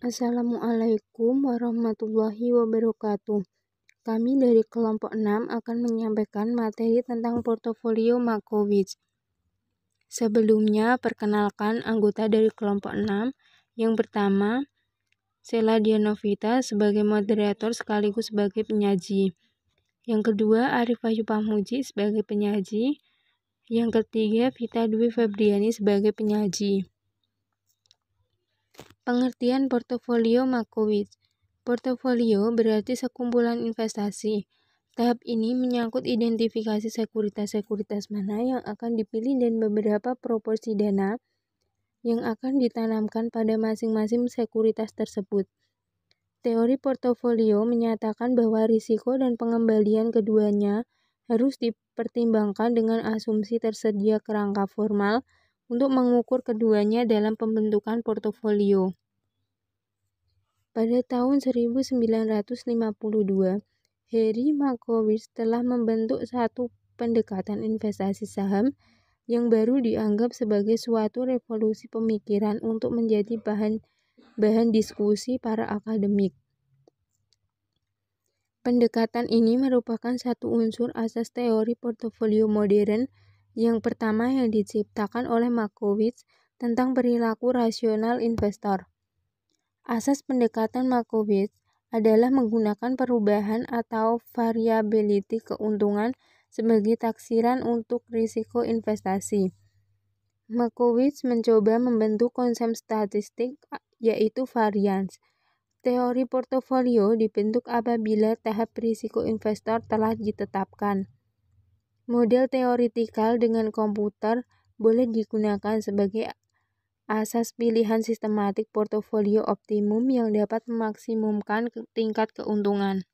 Assalamualaikum warahmatullahi wabarakatuh. Kami dari kelompok 6 akan menyampaikan materi tentang portofolio Markowitz. Sebelumnya, perkenalkan anggota dari kelompok 6. Yang pertama, Sela Dianovita sebagai moderator sekaligus sebagai penyaji. Yang kedua, Arif Wahyu Pahmuji sebagai penyaji. Yang ketiga, Vita Dwi Febriani sebagai penyaji. Pengertian portofolio Markowitz. Portofolio berarti sekumpulan investasi. Tahap ini menyangkut identifikasi sekuritas-sekuritas mana yang akan dipilih dan beberapa proporsi dana yang akan ditanamkan pada masing-masing sekuritas tersebut. Teori portofolio menyatakan bahwa risiko dan pengembalian keduanya harus dipertimbangkan dengan asumsi tersedia kerangka formal untuk mengukur keduanya dalam pembentukan portofolio. Pada tahun 1952, Harry Markowitz telah membentuk satu pendekatan investasi saham yang baru dianggap sebagai suatu revolusi pemikiran untuk menjadi bahan diskusi para akademik. Pendekatan ini merupakan satu unsur asas teori portofolio modern yang pertama yang diciptakan oleh Markowitz tentang perilaku rasional investor. Asas pendekatan Markowitz adalah menggunakan perubahan atau variability keuntungan sebagai taksiran untuk risiko investasi. Markowitz mencoba membentuk konsep statistik yaitu varians. Teori portofolio dibentuk apabila tahap risiko investor telah ditetapkan. Model teoritikal dengan komputer boleh digunakan sebagai asas pilihan sistematik portofolio optimum yang dapat memaksimumkan tingkat keuntungan.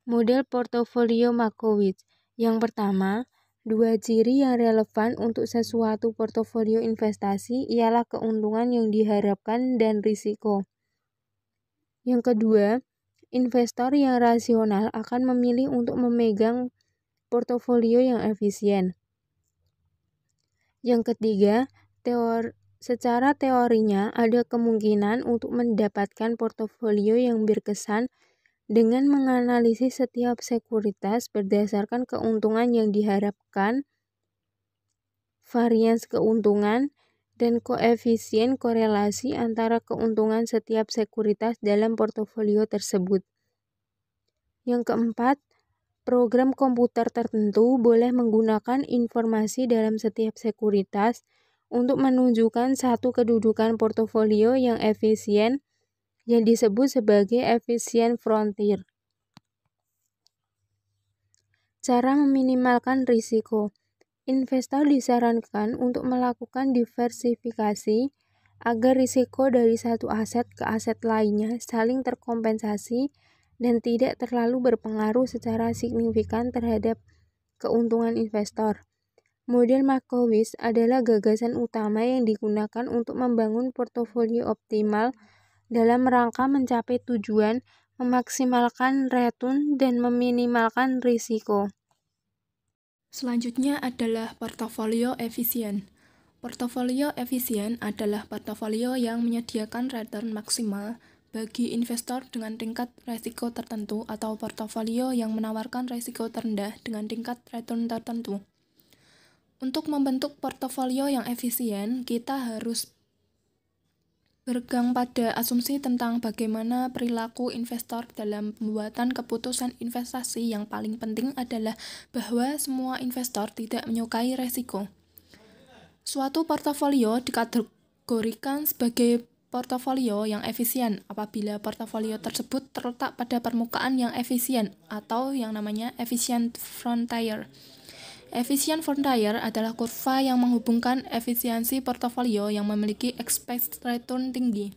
Model portofolio Markowitz. Yang pertama, dua ciri yang relevan untuk sesuatu portofolio investasi ialah keuntungan yang diharapkan dan risiko. Yang kedua, investor yang rasional akan memilih untuk memegang portofolio yang efisien. Yang ketiga, secara teorinya ada kemungkinan untuk mendapatkan portofolio yang berkesan dengan menganalisis setiap sekuritas berdasarkan keuntungan yang diharapkan, varians keuntungan, dan koefisien korelasi antara keuntungan setiap sekuritas dalam portofolio tersebut. Yang keempat, program komputer tertentu boleh menggunakan informasi dalam setiap sekuritas untuk menunjukkan satu kedudukan portofolio yang efisien yang disebut sebagai efficient frontier. Cara meminimalkan risiko. Investor disarankan untuk melakukan diversifikasi agar risiko dari satu aset ke aset lainnya saling terkompensasi dan tidak terlalu berpengaruh secara signifikan terhadap keuntungan investor. Model Markowitz adalah gagasan utama yang digunakan untuk membangun portofolio optimal dalam rangka mencapai tujuan memaksimalkan return dan meminimalkan risiko. Selanjutnya adalah portofolio efisien. Portofolio efisien adalah portofolio yang menyediakan return maksimal bagi investor dengan tingkat risiko tertentu atau portofolio yang menawarkan risiko terendah dengan tingkat return tertentu. Untuk membentuk portofolio yang efisien, kita harus berpegang pada asumsi tentang bagaimana perilaku investor dalam pembuatan keputusan investasi. Yang paling penting adalah bahwa semua investor tidak menyukai risiko. Suatu portofolio dikategorikan sebagai portofolio yang efisien apabila portofolio tersebut terletak pada permukaan yang efisien atau yang namanya efficient frontier. Efficient frontier adalah kurva yang menghubungkan efisiensi portofolio yang memiliki expected return tinggi.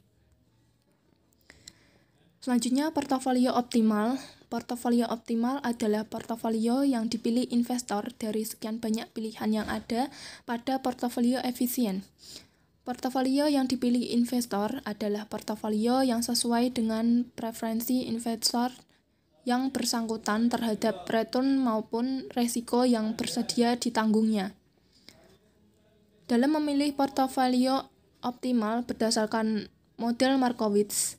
Selanjutnya, portofolio optimal. Portofolio optimal adalah portofolio yang dipilih investor dari sekian banyak pilihan yang ada pada portofolio efisien. Portofolio yang dipilih investor adalah portofolio yang sesuai dengan preferensi investor yang bersangkutan terhadap return maupun risiko yang bersedia ditanggungnya. Dalam memilih portofolio optimal berdasarkan model Markowitz.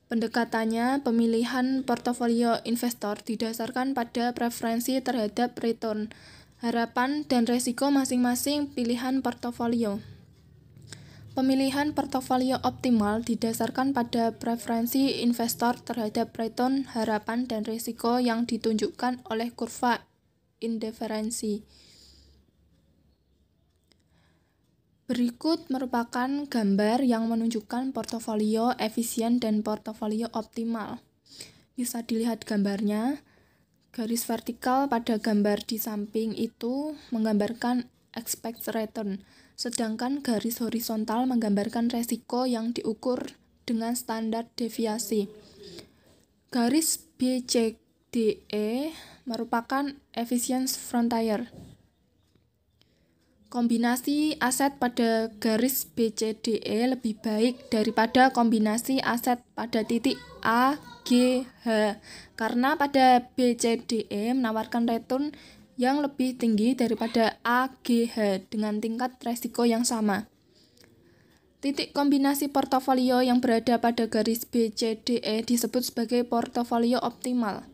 Pendekatannya, pemilihan portofolio investor didasarkan pada preferensi terhadap return, harapan, dan resiko masing-masing pilihan portofolio. Pemilihan portofolio optimal didasarkan pada preferensi investor terhadap return, harapan, dan risiko yang ditunjukkan oleh kurva indiferensi. Berikut merupakan gambar yang menunjukkan portofolio efisien dan portofolio optimal. Bisa dilihat gambarnya. Garis vertikal pada gambar di samping itu menggambarkan expected return, sedangkan garis horizontal menggambarkan resiko yang diukur dengan standar deviasi. Garis BCDE merupakan efficiency frontier. Kombinasi aset pada garis BCDE lebih baik daripada kombinasi aset pada titik A, G, H, karena pada BCDE menawarkan return yang lebih tinggi daripada A, G, H dengan tingkat resiko yang sama. Titik kombinasi portofolio yang berada pada garis BCDE disebut sebagai portofolio optimal.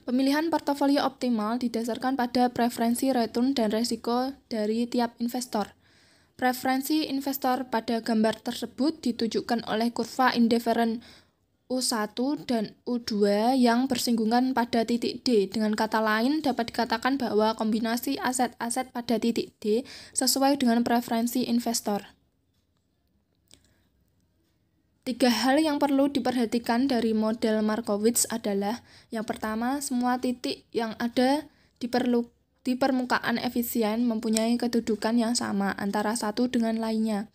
Pemilihan portofolio optimal didasarkan pada preferensi return dan resiko dari tiap investor. Preferensi investor pada gambar tersebut ditunjukkan oleh kurva indiferen U1 dan U2 yang bersinggungan pada titik D. Dengan kata lain, dapat dikatakan bahwa kombinasi aset-aset pada titik D sesuai dengan preferensi investor. 3 hal yang perlu diperhatikan dari model Markowitz adalah: yang pertama, semua titik yang ada di permukaan efisien mempunyai kedudukan yang sama antara satu dengan lainnya.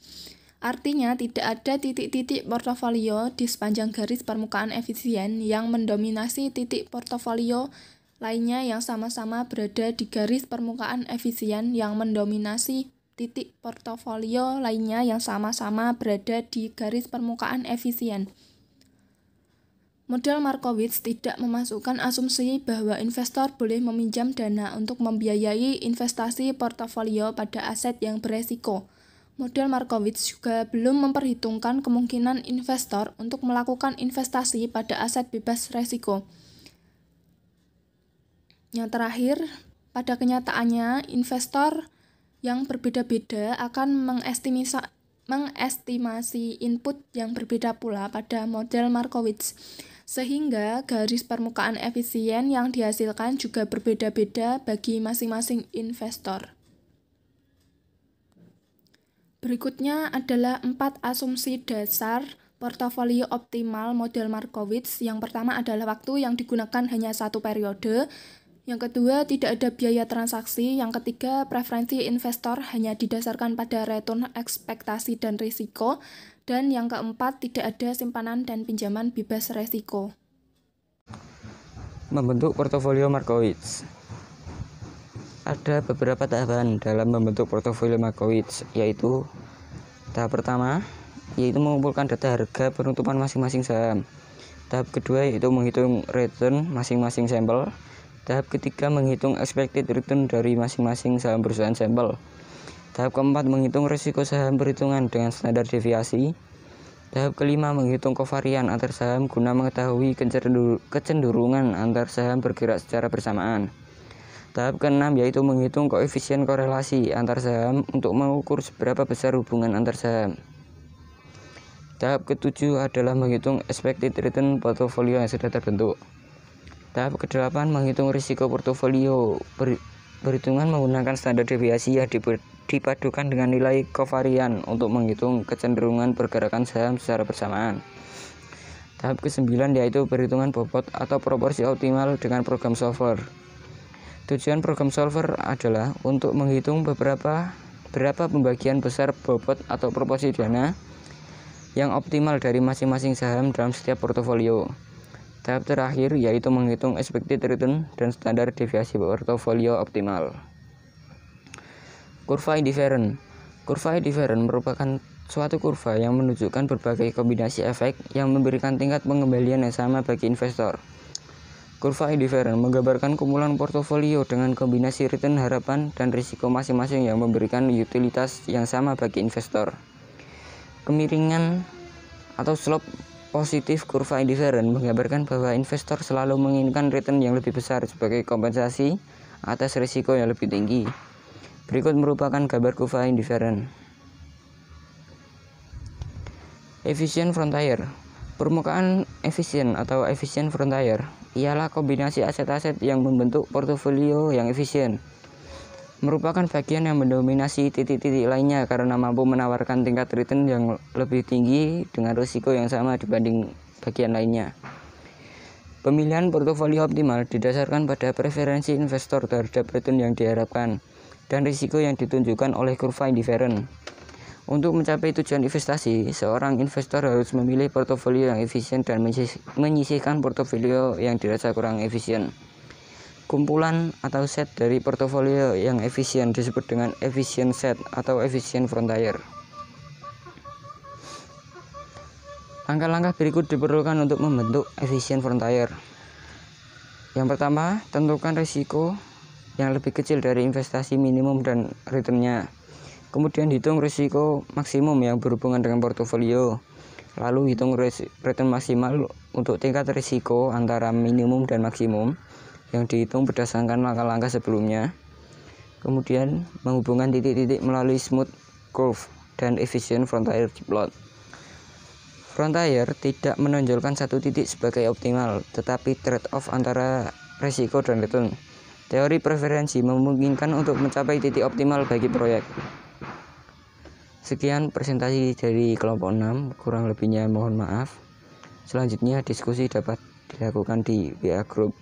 Artinya, tidak ada titik-titik portofolio di sepanjang garis permukaan efisien yang mendominasi titik portofolio lainnya yang sama-sama berada di garis permukaan efisien yang mendominasi titik portofolio lainnya yang sama-sama berada di garis permukaan efisien. Model Markowitz tidak memasukkan asumsi bahwa investor boleh meminjam dana untuk membiayai investasi portofolio pada aset yang beresiko. Model Markowitz juga belum memperhitungkan kemungkinan investor untuk melakukan investasi pada aset bebas resiko. Yang terakhir, pada kenyataannya, investor yang berbeda-beda akan mengestimasi input yang berbeda pula pada model Markowitz, sehingga garis permukaan efisien yang dihasilkan juga berbeda-beda bagi masing-masing investor. Berikutnya adalah 4 asumsi dasar portofolio optimal model Markowitz. Yang pertama adalah waktu yang digunakan hanya 1 periode. Yang kedua, tidak ada biaya transaksi. Yang ketiga, preferensi investor hanya didasarkan pada return, ekspektasi, dan risiko. Dan yang keempat, tidak ada simpanan dan pinjaman bebas resiko. Membentuk portofolio Markowitz. Ada beberapa tahapan dalam membentuk portofolio Markowitz, yaitu tahap pertama, yaitu mengumpulkan data harga penutupan masing-masing saham. Tahap kedua, yaitu menghitung return masing-masing sampel. Tahap ketiga, menghitung expected return dari masing-masing saham perusahaan sampel. Tahap keempat, menghitung risiko saham perhitungan dengan standar deviasi. Tahap kelima, menghitung kovarian antar saham guna mengetahui kecenderungan antar saham bergerak secara bersamaan. Tahap keenam, yaitu menghitung koefisien korelasi antar saham untuk mengukur seberapa besar hubungan antar saham. Tahap ketujuh adalah menghitung expected return portofolio yang sudah terbentuk. Tahap ke-8, menghitung risiko portofolio. Perhitungan menggunakan standar deviasi yang dipadukan dengan nilai kovarian untuk menghitung kecenderungan pergerakan saham secara bersamaan. Tahap ke-9 yaitu perhitungan bobot atau proporsi optimal dengan program solver. Tujuan program solver adalah untuk menghitung berapa pembagian besar bobot atau proporsi dana yang optimal dari masing-masing saham dalam setiap portofolio. Tahap terakhir yaitu menghitung expected return dan standar deviasi portofolio optimal. Kurva indiferen. Kurva indiferen merupakan suatu kurva yang menunjukkan berbagai kombinasi efek yang memberikan tingkat pengembalian yang sama bagi investor. Kurva indiferen menggambarkan kumpulan portofolio dengan kombinasi return, harapan, dan risiko masing-masing yang memberikan utilitas yang sama bagi investor. Kemiringan atau slope positif kurva indifferent menggambarkan bahwa investor selalu menginginkan return yang lebih besar sebagai kompensasi atas risiko yang lebih tinggi. Berikut merupakan gambar kurva indifferent. Efficient frontier. Permukaan efisien atau efficient frontier ialah kombinasi aset-aset yang membentuk portofolio yang efisien. Merupakan bagian yang mendominasi titik-titik lainnya karena mampu menawarkan tingkat return yang lebih tinggi dengan risiko yang sama dibanding bagian lainnya. Pemilihan portofolio optimal didasarkan pada preferensi investor terhadap return yang diharapkan dan risiko yang ditunjukkan oleh kurva indifferent. Untuk mencapai tujuan investasi, seorang investor harus memilih portofolio yang efisien dan menyisihkan portofolio yang dirasa kurang efisien. Kumpulan atau set dari portofolio yang efisien disebut dengan efficient set atau efficient frontier. Langkah-langkah berikut diperlukan untuk membentuk efficient frontier. Yang pertama, tentukan risiko yang lebih kecil dari investasi minimum dan returnnya. Kemudian hitung risiko maksimum yang berhubungan dengan portofolio. Lalu hitung return maksimal untuk tingkat risiko antara minimum dan maksimum yang dihitung berdasarkan langkah-langkah sebelumnya. Kemudian menghubungkan titik-titik melalui smooth curve dan efficient frontier plot. Frontier tidak menonjolkan satu titik sebagai optimal, tetapi trade-off antara risiko dan return. Teori preferensi memungkinkan untuk mencapai titik optimal bagi proyek. Sekian presentasi dari kelompok 6, kurang lebihnya mohon maaf. Selanjutnya diskusi dapat dilakukan di WA Group.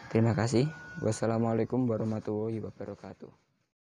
Terima kasih. Wassalamualaikum warahmatullahi wabarakatuh.